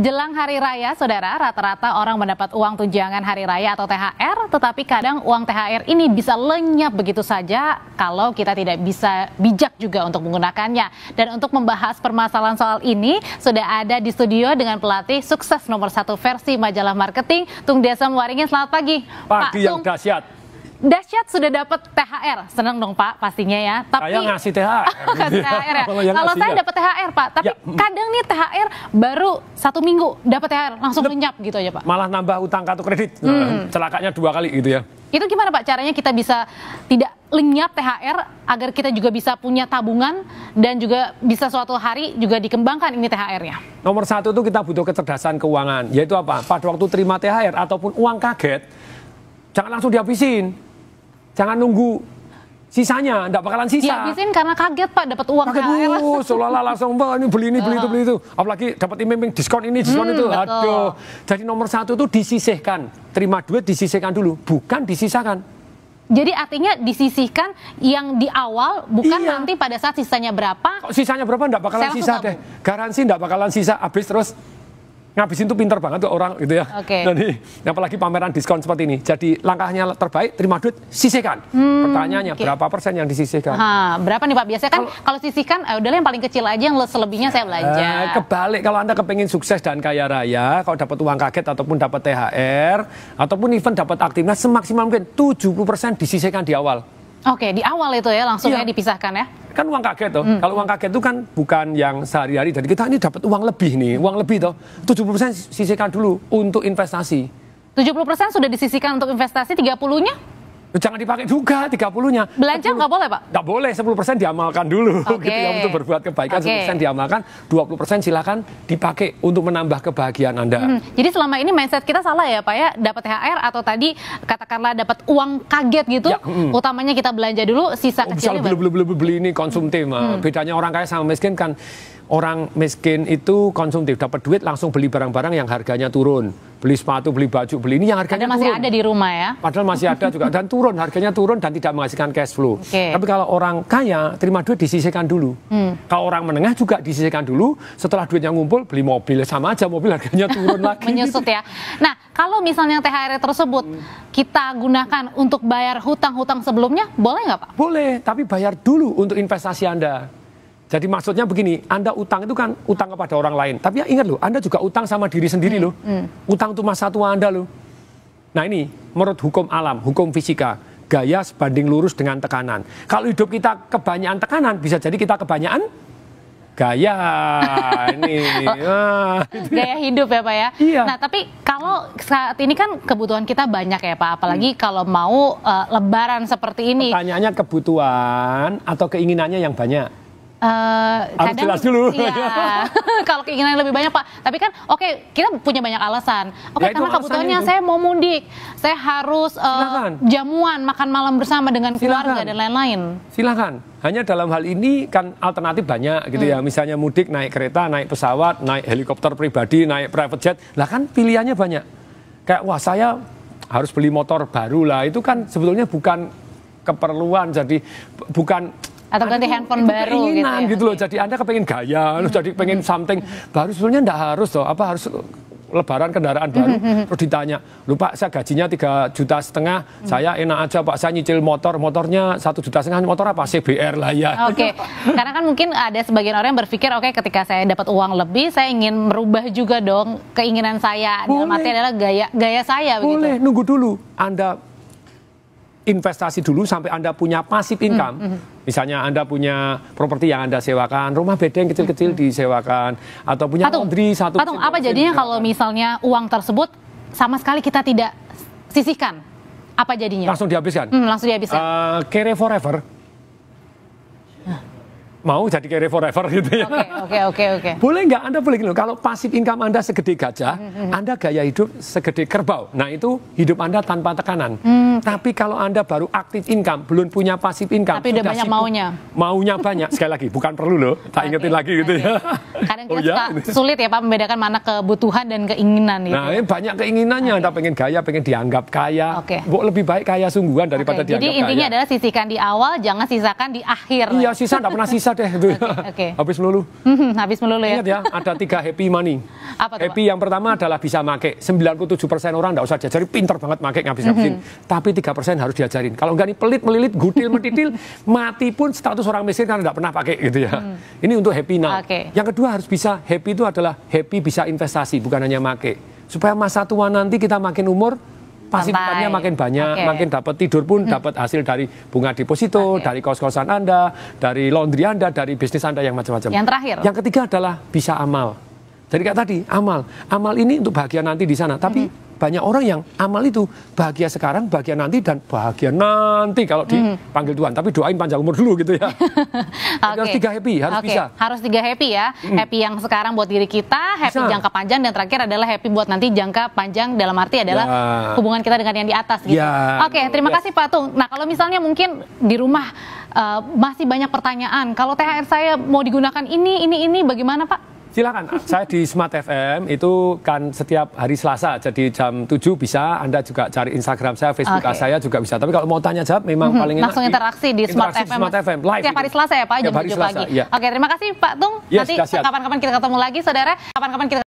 Jelang Hari Raya, Saudara, rata-rata orang mendapat uang tunjangan Hari Raya atau THR, tetapi kadang uang THR ini bisa lenyap begitu saja kalau kita tidak bisa bijak juga untuk menggunakannya. Dan untuk membahas permasalahan soal ini, sudah ada di studio dengan pelatih sukses nomor 1 versi majalah marketing, Tung Desem Waringin. Selamat pagi. Pagi Pak yang Tung. dahsyat. Dahsyat sudah dapat THR, senang dong Pak pastinya ya. Tapi Saya ngasih THR. kasih THR ya. Kalau saya dapat THR Pak, tapi kadang nih THR baru 1 minggu dapat THR langsung lenyap gitu aja Pak. Malah nambah utang kartu kredit, celakanya 2 kali gitu ya. Itu gimana Pak caranya kita bisa tidak lenyap THR agar kita juga bisa punya tabungan dan juga bisa suatu hari juga dikembangkan ini THR-nya? Nomor 1 itu kita butuh kecerdasan keuangan, yaitu apa? Pada waktu terima THR ataupun uang kaget, jangan langsung dihabisin. Jangan nunggu sisanya, enggak bakalan sisa. Dihabisin karena kaget Pak dapat uang THR. Seolah-olah langsung ini beli ini, beli itu, beli itu. Apalagi dapat iming-iming diskon ini, diskon itu. Betul. Aduh. Jadi nomor 1 itu disisihkan. Terima duit disisihkan dulu, bukan disisakan. Jadi artinya disisihkan yang di awal, bukan nanti pada saat sisanya berapa. Kok sisanya berapa enggak bakalan sisa deh. Garansi enggak bakalan sisa, habis terus ngabisin tuh pinter banget tuh orang gitu ya. Jadi apalagi pameran diskon seperti ini. Jadi langkahnya terbaik, terima duit, sisihkan. Pertanyaannya berapa persen yang disisihkan? Berapa nih Pak? Biasanya kan kalau sisihkan udahlah yang paling kecil aja, yang selebihnya saya belanja. Kebalik, kalau Anda kepengen sukses dan kaya raya, kalau dapat uang kaget ataupun dapat THR ataupun even dapat aktivitas, semaksimal mungkin 70% disisihkan di awal. Oke, di awal itu ya langsung ya dipisahkan ya. Kan uang kaget tuh. Kalau uang kaget itu kan bukan yang sehari-hari. Jadi kita ini dapat uang lebih nih, uang lebih tuh. 70% sisihkan dulu untuk investasi. 70% sudah disisihkan untuk investasi, 30-nya? Jangan dipakai juga 30-nya. Belanja nggak boleh Pak? Nggak boleh, 10% diamalkan dulu. Gitu ya, untuk berbuat kebaikan 10% diamalkan, 20% silakan dipakai untuk menambah kebahagiaan Anda. Jadi selama ini mindset kita salah ya Pak ya, dapat THR atau tadi katakanlah dapat uang kaget gitu, utamanya kita belanja dulu, sisa kecilnya beli ini konsumtif. Bedanya orang kaya sama miskin kan, orang miskin itu konsumtif, dapat duit langsung beli barang-barang yang harganya turun. Beli sepatu, beli baju, beli ini yang harganya masih turun. Ada di rumah ya. Padahal masih ada juga dan turun, harganya turun dan tidak menghasilkan cash flow. Tapi kalau orang kaya terima duit disisihkan dulu. Kalau orang menengah juga disisihkan dulu. Setelah duitnya ngumpul beli mobil, sama aja mobil harganya turun lagi. Menyusut ya. Nah kalau misalnya THR tersebut kita gunakan untuk bayar hutang-hutang sebelumnya, boleh nggak Pak? Boleh, tapi bayar dulu untuk investasi Anda. Jadi maksudnya begini, Anda utang itu kan utang kepada orang lain. Tapi ya ingat loh, Anda juga utang sama diri sendiri loh. Utang untuk masa tua Anda loh. Nah ini, menurut hukum alam, hukum fisika, gaya sebanding lurus dengan tekanan. Kalau hidup kita kebanyakan tekanan, bisa jadi kita kebanyakan gaya. Ini. Gaya hidup ya Pak ya. Iya. Nah tapi kalau saat ini kan kebutuhan kita banyak ya Pak. Apalagi kalau mau lebaran seperti ini. Pertanyaannya kebutuhan atau keinginannya yang banyak? Harus jelas dulu. Iya. Kalau keinginan lebih banyak Pak, tapi kan kita punya banyak alasan. Karena kebutuhannya saya mau mudik, saya harus jamuan, makan malam bersama dengan keluarga dan lain-lain. Silakan. Hanya dalam hal ini kan alternatif banyak gitu ya. Misalnya mudik, naik kereta, naik pesawat, naik helikopter pribadi, naik private jet. Lah kan pilihannya banyak. Kayak wah saya harus beli motor baru lah. Itu kan sebetulnya bukan keperluan, jadi bukan atau ganti handphone baru gitu loh. Jadi Anda kepengen gaya, jadi pengen something baru, sebenarnya enggak harus loh. Apa harus lebaran kendaraan baru? Terus ditanya, "Loh Pak, saya gajinya 3,5 juta, saya enak aja Pak, saya nyicil motornya 1,5 juta, motor apa? CBR lah ya." Karena kan mungkin ada sebagian orang yang berpikir, ketika saya dapat uang lebih, saya ingin merubah juga dong keinginan saya. Dalam arti adalah gaya saya. Boleh, nunggu dulu. Anda investasi dulu sampai Anda punya passive income. Misalnya Anda punya properti yang Anda sewakan, rumah bedeng kecil-kecil disewakan, atau punya laundry satu. Patung, apa jadinya kalau misalnya uang tersebut sama sekali kita tidak sisihkan? Apa jadinya? Langsung dihabiskan? Langsung dihabiskan. Carry forever. Mau jadi carry forever gitu ya. Oke. Boleh nggak? Anda boleh gitu. Kalau passive income Anda segede gajah, Anda gaya hidup segede kerbau. Nah itu hidup Anda tanpa tekanan. Tapi kalau Anda baru aktif income, belum punya passive income, tapi udah banyak maunya banyak. Sekali lagi, bukan perlu loh. Tak ingetin lagi gitu ya. Kadang kita sulit ya Pak membedakan mana kebutuhan dan keinginan. Nah ini banyak keinginannya. Anda pengen gaya, pengen dianggap kaya. Lebih baik kaya sungguhan daripada dianggap kaya. Jadi intinya adalah sisihkan di awal, jangan sisakan di akhir. Iya, sisa nggak pernah sisa. bisa deh itu. Oke. Habis melulu. Habis melulu ya. Ingat ya, ada 3 happy money. Apa tuh, Happy yang pertama adalah bisa make. 97% orang nggak usah diajari, pinter banget make ngabis-ngabisin. Tapi 3% harus diajarin. Kalau nggak nih pelit, melilit, gudil, metitil, mati pun status orang miskin karena nggak pernah pakai gitu ya. Ini untuk happy now. Yang kedua harus bisa, happy itu adalah happy bisa investasi, bukan hanya make. Supaya masa tua nanti kita makin umur, pasif income-nya makin banyak, makin dapat tidur pun dapat hasil dari bunga deposito, dari kos-kosan Anda, dari laundry Anda, dari bisnis Anda yang macam-macam. Yang terakhir. Yang ketiga adalah bisa amal. Jadi kayak tadi, amal. Amal ini untuk bahagia nanti di sana. Tapi banyak orang yang amal itu bahagia sekarang, bahagia nanti, dan bahagia nanti kalau dipanggil Tuhan. Tapi doain panjang umur dulu gitu ya. Harus 3 happy, harus bisa. Harus 3 happy ya. Happy yang sekarang buat diri kita, happy jangka panjang, dan terakhir adalah happy buat nanti jangka panjang, dalam arti adalah hubungan kita dengan yang di atas gitu. Oke, terima kasih Pak Tung. Nah, kalau misalnya mungkin di rumah masih banyak pertanyaan, kalau THR saya mau digunakan ini, bagaimana Pak? Silakan, saya di Smart FM itu kan setiap hari Selasa, jadi jam 7 bisa, Anda juga cari Instagram saya, Facebook saya juga bisa. Tapi kalau mau tanya jawab, memang paling enak langsung interaksi di Smart FM live. Setiap hari Selasa ya Pak, jam 7 pagi. Oke, terima kasih Pak Tung. Nanti kapan-kapan kita ketemu lagi, saudara. Kapan-kapan kita